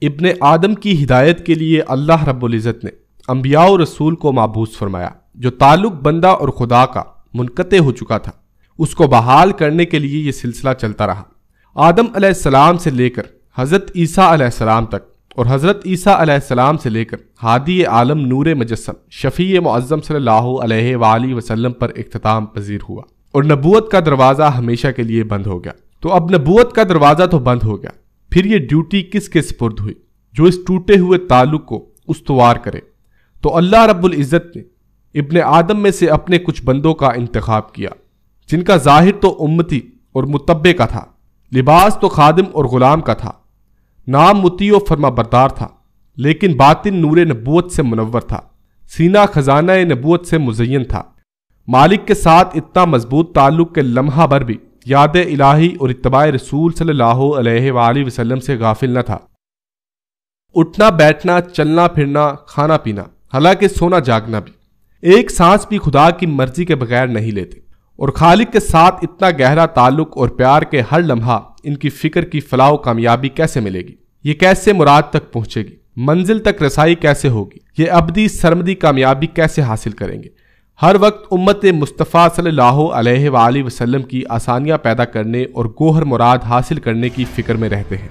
इब्ने आदम की हिदायत के लिए अल्लाह रब्बुल इज़्ज़त ने अंबिया और रसूल को माबूस फरमाया। जो ताल्लुक बंदा और खुदा का मुनक़ते हो चुका था उसको बहाल करने के लिए ये सिलसिला चलता रहा। आदम अलैहिस्सलाम से लेकर हज़रत ईसा अलैहिस्सलाम तक और हज़रत ईसा अलैहिस्सलाम से लेकर हादी आलम नूर मुजस्सम शफ़ी मुअज़्ज़म सल्लल्लाहु अलैहि वसल्लम पर इख्तिताम पजीर हुआ और नबूवत का दरवाज़ा हमेशा के लिए बंद हो गया। तो अब नबूवत का दरवाज़ा तो बंद हो गया, फिर ये ड्यूटी किसके सुपुर्द हुई जो इस टूटे हुए ताल्लुक को उस्तवार करे। तो अल्लाह रब्बुल इज़्ज़त ने इब्ने आदम में से अपने कुछ बंदों का इंतखाब किया जिनका ज़ाहिर तो उम्मती और मुतब्बे का था, लिबास तो खादिम और ग़ुलाम का था, नाम मुती और फरमा बरदार था, लेकिन बातिन नूर नबूवत से मुनव्वर था, सीना खजाना नबूवत से मुज़य्यन था। मालिक के साथ इतना मजबूत ताल्लुक के लम्हा भर भी याद इलाही और इत्तबाए रसूल सल्लल्लाहु अलैहि वसल्लम से गाफिल न था। उठना बैठना, चलना फिरना, खाना पीना, हालांकि सोना जागना भी, एक सांस भी खुदा की मर्जी के बगैर नहीं लेते और खालिक के साथ इतना गहरा ताल्लुक और प्यार के हर लम्हा इनकी फिक्र की फलाह कामयाबी कैसे मिलेगी, ये कैसे मुराद तक पहुंचेगी, मंजिल तक रसाई कैसे होगी, ये अबदी सरमदी कामयाबी कैसे हासिल करेंगे। हर वक्त उम्मत मुस्तफ़ा सल्लल्लाहु अलैहि वसल्लम की आसानियां पैदा करने और गोहर मुराद हासिल करने की फिक्र में रहते हैं।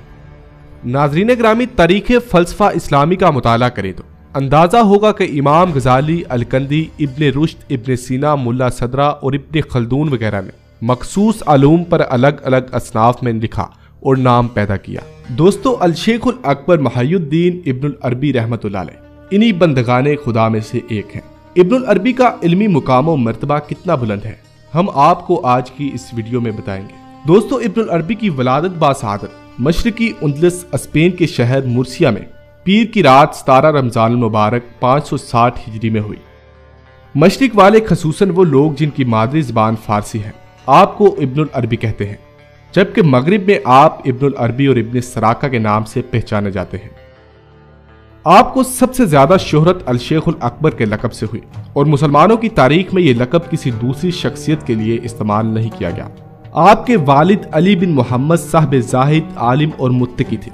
नाज़रीन ग्रामी, तारीख़ फ़लसफ़ा इस्लामी का मुताला करें तो अंदाज़ा होगा कि इमाम गज़ाली, अलकंदी, इब्ने रुश्द, इब्ने सीना, मुल्ला सदरा और इब्ने खल्दून वगैरह ने मखसूस अलूम पर अलग अलग असनाफ में लिखा और नाम पैदा किया। दोस्तों, अलशेखुल अकबर मुहय्यिद्दीन इब्नुल अरबी रहमतुल्लाह अलैह इन्हीं बंदगाने खुदा में से एक हैं। इब्नुल अरबी का इल्मी मुकाम और मर्तबा कितना बुलंद है हम आपको आज की इस वीडियो में बताएंगे। दोस्तों, इब्नुल अरबी की वलादत बासआदत मशरिकी उंदलस स्पेन के शहर मुर्सिया में पीर की रात 17 रमजान मुबारक 560 हिजरी में हुई। मशरिक वाले खसूसन वो लोग जिनकी मादरी ज़बान फारसी है आपको इब्नुल अरबी कहते हैं, जबकि मगरिब में आप इब्नुल अरबी और इब्ने सराका के नाम से पहचाने जाते हैं। आपको सबसे ज्यादा शोहरत अलशेखुल अकबर के लकब से हुई और मुसलमानों की तारीख में यह लकब किसी दूसरी शख्सियत के लिए इस्तेमाल नहीं किया गया। आपके वालिद अली बिन मोहम्मद साहब जाहिद आलिम और मुत्तकी थे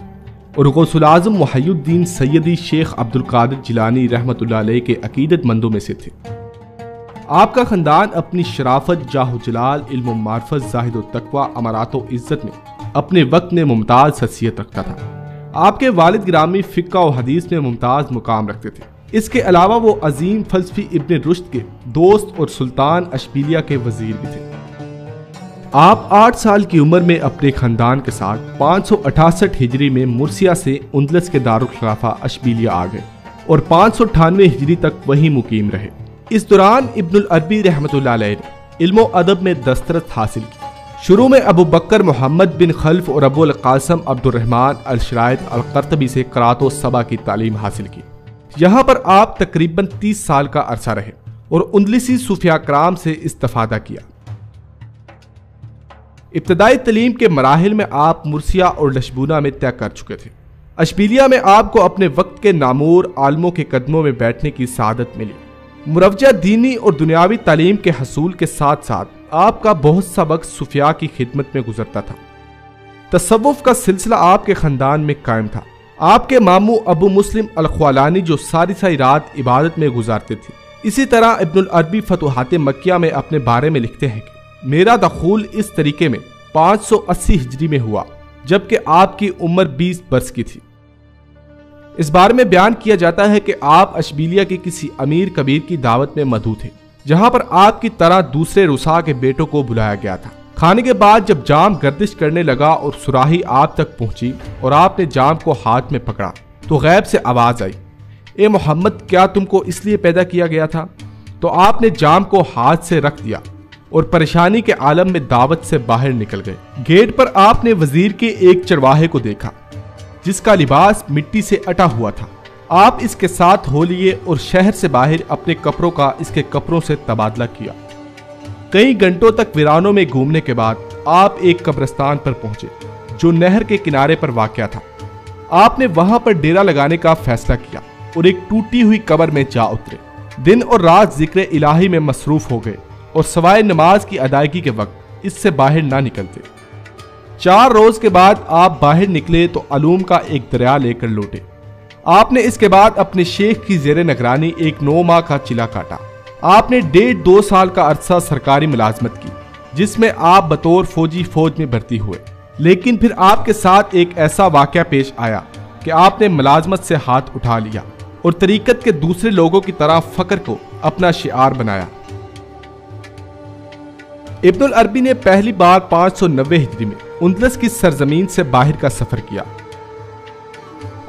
और गौसुल आज़म मुहय्यिद्दीन सैयदी शेख अब्दुल कादिर जिलानी रहमतुल्लाह अलैह के अकीदतमंदों में से थे। आपका ख़ानदान अपनी शराफत, जाहु जलाल, इल्म मार्फत, जाहिद व तकवा, अमरात व इज़्ज़त में अपने वक्त में मुमताज़ हसीयत रखता था। आपके वालिद गिरामी फ़िक़्ह व हदीस में मुमताज़ मुकाम रखते थे। इसके अलावा वो अजीम फ़लसफ़ी इब्ने रुश्द के दोस्त और सुल्तान अशबीलिया के वज़ीर भी थे। आप 8 साल की उम्र में अपने खानदान के साथ 568 हिजरी में मुर्सिया से उंदलस के दारुल खिलाफा अशबीलिया आ गए और 598 हिजरी तक वहीं मुकीम रहे। इस दौरान इब्नुल अरबी रहमतुल्लाह अलैह ने इल्म व अदब में दस्तरस हासिल की। शुरू में अबू बकर मोहम्मद बिन खल्फ और अबुल कासिम अब्दुर्रहमान अल-शराइत अल-क़र्तबी से क़राअत व सबा की तालीम हासिल की। यहाँ पर आप तकरीबन 30 साल का अरसा रहे और उंदलसी सूफिया कराम से इस्तिफ़ादा किया। इब्तदाई तलीम के मराहिल में आप मुर्सिया और लशबूना में तय कर चुके थे। अशबीलिया में आपको अपने वक्त के नामूर आलमों के कदमों में बैठने की सआदत मिली। मुरवजा दीनी और दुनियावी तालीम के हसूल के साथ साथ आपका बहुत सा वक्त सुफिया की खिदमत में गुजरता था। तसव्वुफ का सिलसिला आपके खानदान में कायम था। आपके मामू अबू मुस्लिम अल-ख्वालानी जो सारी रात इबादत में गुजारते थे। इसी तरह इब्नुल अरबी फतुहात मक्किया में अपने बारे में लिखते हैं कि मेरा दखूल इस तरीके में 580 हिजरी में हुआ जबकि आपकी उम्र 20 बरस की थी। इस बारे में बयान किया जाता है कि आप अशबीलिया के किसी अमीर कबीर की दावत में मदऊ थे जहां पर आपकी तरह दूसरे रुसा के बेटों को बुलाया गया था। खाने के बाद जब जाम गर्दिश करने लगा और सुराही आप तक पहुंची और आपने जाम को हाथ में पकड़ा तो गैब से आवाज आई, ए मोहम्मद, क्या तुमको इसलिए पैदा किया गया था? तो आपने जाम को हाथ से रख दिया और परेशानी के आलम में दावत से बाहर निकल गए। गेट पर आपने वजीर के एक चरवाहे को देखा जिसका लिबास मिट्टी से अटा हुआ था। आप इसके साथ हो लिए और शहर से बाहर अपने कपड़ों का इसके कपड़ों से तबादला किया। कई घंटों तक वीरानों में घूमने के बाद आप एक कब्रिस्तान पर पहुंचे जो नहर के किनारे पर वाक़या था। आपने वहां पर डेरा लगाने का फैसला किया और एक टूटी हुई कब्र में जा उतरे। दिन और रात जिक्र इलाही में मसरूफ हो गए और सवाए नमाज की अदायगी के वक्त इससे बाहर ना निकलते। 4 रोज के बाद आप बाहर निकले तो अलूम का एक दरिया लेकर लौटे। आपने इसके बाद अपने शेख की जेर निगरानी एक 9 माह का चिला काटा। आपने 1.5-2 साल का अरसा सरकारी मुलाजमत की, जिसमें आप बतौर फौजी फौज में भर्ती हुए। लेकिन फिर आपके साथ एक ऐसा वाकया पेश आया कि आपने मुलाजमत से हाथ उठा लिया और तरीकत के दूसरे लोगों की तरह फक्र को अपना शिआर बनाया। इब्नुल अरबी ने पहली बार 590 हिजरी में उंदलस की सरजमीन से बाहर का सफर किया।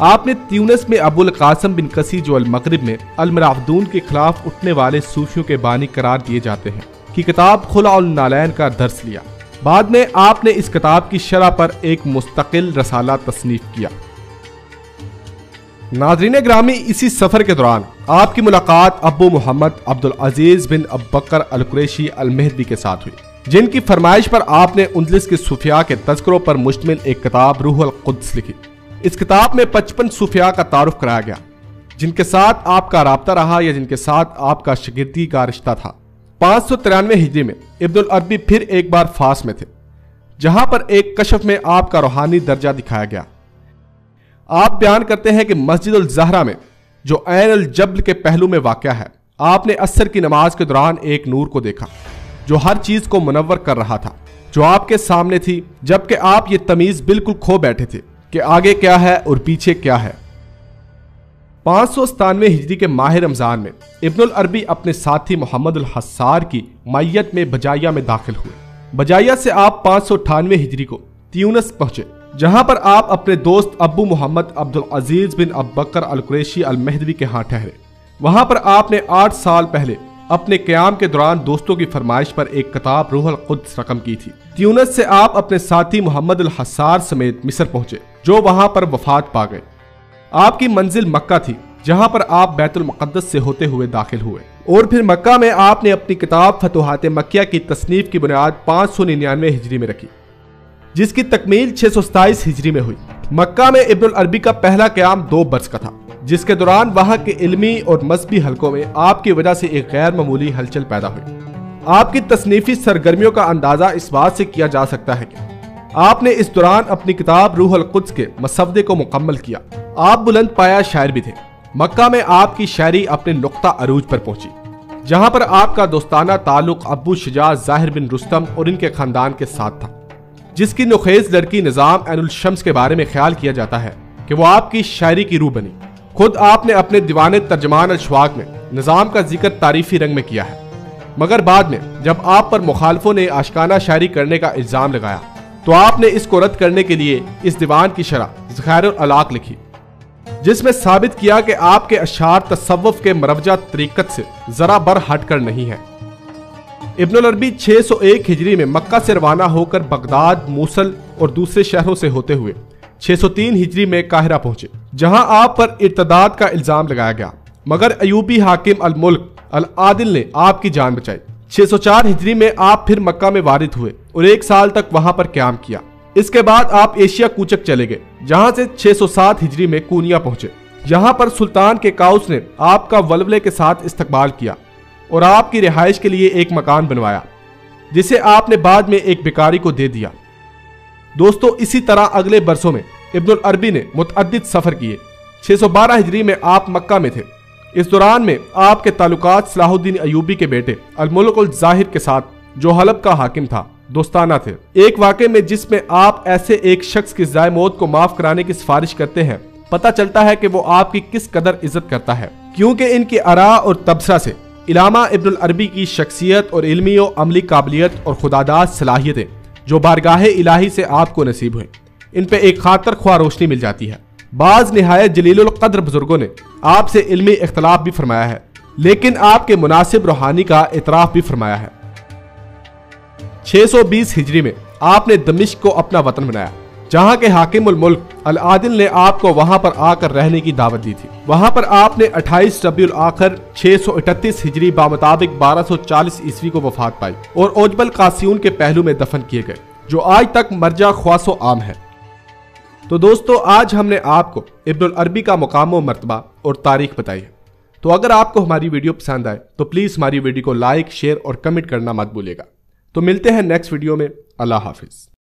आपने त्यूनस में अबुल कासिम बिन कसी जो अल मगरिब में अल मराफदून के खिलाफ उठने वाले सूफियों के बानी करार दिए जाते हैं की किताब खुला उल नालैन का दर्स लिया। बाद में आपने इस किताब की शरह पर एक मुस्तकिल रसाला तसनीफ किया। नाज़रीन ग्रामी, इसी सफर के दौरान आपकी मुलाकात अबू मोहम्मद अब्दुल अजीज बिन अबकर अल कुरैशी अल मेहदी के साथ हुई, जिनकी फरमाइश पर आपने उंदलस के सूफिया के तज़किरों पर मुश्तमिल एक किताब रूह अल कुद्स लिखी। इस किताब में 55 सूफिया का तारुफ कराया गया, जिनके साथ आपका राब्ता रहा या जिनके साथ आपका शागिर्दी का रिश्ता था। 593 हिजरी में इब्नुल अरबी फिर एक बार फास में थे, जहां पर एक कशफ में आपका रूहानी दर्जा दिखाया गया। आप बयान करते हैं कि मस्जिद उल ज़हरा में, जो ऐन अल जबल के पहलू में वाक़या है, आपने असर की नमाज के दौरान एक नूर को देखा जो हर चीज को मुनव्वर कर रहा था, जो आपके सामने थी, जबकि आप ये तमीज बिल्कुल खो बैठे थे कि आगे क्या है और पीछे क्या है। 597 हिजरी के माह रमजान में इब्नुल अरबी अपने साथी मोहम्मद अल हस्सार की मैयत में बजाया में दाखिल हुए। बजाया से आप 598 हिजरी को त्यूनस पहुंचे, जहां पर आप अपने दोस्त अबू मोहम्मद अब्दुल अजीज बिन अबकर अल कुरैशी अल मेहदवी के यहाँ ठहरे। वहां पर आपने 8 साल पहले अपने क़याम के दौरान दोस्तों की फरमाइश पर एक किताब रूह अल कुद्स रकम की थी। त्यूनस से आप अपने साथी मोहम्मद अल हस्सार समेत मिस्र पहुंचे, जो वहां पर वफात पा गए। आपकी मंजिल मक्का थी, जहां पर आप बैतुल मुक़द्दस से होते हुए दाखिल हुए और फिर मक्का में आपने अपनी किताब फतुहात मक्किया की तसनीफ की बुनियाद 599 हिजरी में रखी, जिसकी तकमील 627 हिजरी में हुई। मक्का में इब्नुल अरबी का पहला क़याम 2 बरस का था, जिसके दौरान वहां के इल्मी और मजहबी हलकों में आपकी वजह से एक गैर मामूली हलचल पैदा हुई। आपकी तसनीफी सरगर्मियों का अंदाजा इस बात से किया जा सकता है कि आपने इस दौरान अपनी किताब रूह अल कुद्स के मसवदे को मुकम्मल किया। आप बुलंद पाया शायर भी थे। मक्का में आपकी शायरी अपने नुक्ता अरूज पर पहुंची, जहां पर आपका दोस्ताना ताल्लुक अबू शुजा ज़ाहिर बिन रुस्तम और इनके खानदान के साथ था, जिसकी नुखेज लड़की निज़ाम ऐनुल शम्स के बारे में ख्याल किया जाता है कि वो आपकी शायरी की रूह बनी। खुद आपने अपने दीवाने तर्जमान अशवाक में निज़ाम का जिक्र तारीफी रंग में किया है, मगर बाद में जब आप पर मुखालफों ने आशिकाना शायरी करने का इल्जाम लगाया तो आपने इसको रद्द करने के लिए इस दीवान की शरह ज़खाइरुल अलाक लिखी, जिसमें साबित किया कि आपके अशार तसव्वुफ के मरवजा तरीकत से जरा बर हटकर नहीं है। इब्नुल अरबी 601 हिजरी में मक्का से रवाना होकर बगदाद, मूसल और दूसरे शहरों से होते हुए 603 हिजरी में काहिरा पहुंचे, जहां आप पर इर्तदाद का इल्जाम लगाया गया, मगर अयूबी हाकिम अल मुल्क अल आदिल ने आपकी जान बचाई। 604 हिजरी में आप फिर मक्का में वारिद हुए और 1 साल तक वहां पर क्याम किया। इसके बाद आप एशिया कूचक चले गए, जहां से 607 हिजरी में कूनिया पहुंचे, जहां पर सुल्तान के काउस ने आपका वलवले के साथ इस्तकबाल किया और आपकी रिहाइश के लिए एक मकान बनवाया, जिसे आपने बाद में एक भिखारी को दे दिया। दोस्तों, इसी तरह अगले बरसों में इब्नुल अरबी ने मुतअद्दिद सफर किए। 612 हिजरी में आप मक्का में थे। इस दौरान में आपके ताल्लुकात सलाहुद्दीन अयूबी के बेटे अल मुल्क उल ज़ाहिर के साथ, जो हलब का हाकिम था, दोस्ताना थे। एक वाक़े में जिसमें आप ऐसे एक शख्स की ज़ाय मौत को माफ कराने की सिफारिश करते हैं, पता चलता है कि वो आपकी किस कदर इज्जत करता है, क्योंकि इनकी आरा और तबसरा से इलामा इब्नुल अरबी की शख्सियत और इल्मी और अमली काबिलियत और खुदादाद सलाहियतें जो बारगाहे इलाही से आपको नसीब हुई, इन पे एक खातर ख्वाह रोशनी मिल जाती है। बाज निहायत जलीलुल कद्र बुजुर्गों ने आपसे इल्मी इख्तलाफ भी फरमाया है, लेकिन आपके मुनासिब रूहानी का इतराफ भी फरमाया है। 620 हिजरी में आपने दमिश्क को अपना वतन बनाया, जहां के हाकिमुल मुल्क अल आदिल ने आपको वहां पर आकर रहने की दावत दी थी। वहां पर आपने 28 रबीउल आखिर 638 हिजरी बामुताबिक 1240 ईस्वी को वफात पाई और ओजबल कासियून के पहलू में दफन किए गए, जो आज तक मर्जा ख्वासो आम है। तो दोस्तों, आज हमने आपको इब्नुल अरबी का मुकाम व मर्तबा और तारीख बताई है। तो अगर आपको हमारी वीडियो पसंद आए तो प्लीज़ हमारी वीडियो को लाइक, शेयर और कमेंट करना मत भूलिएगा। तो मिलते हैं नेक्स्ट वीडियो में। अल्लाह हाफिज़।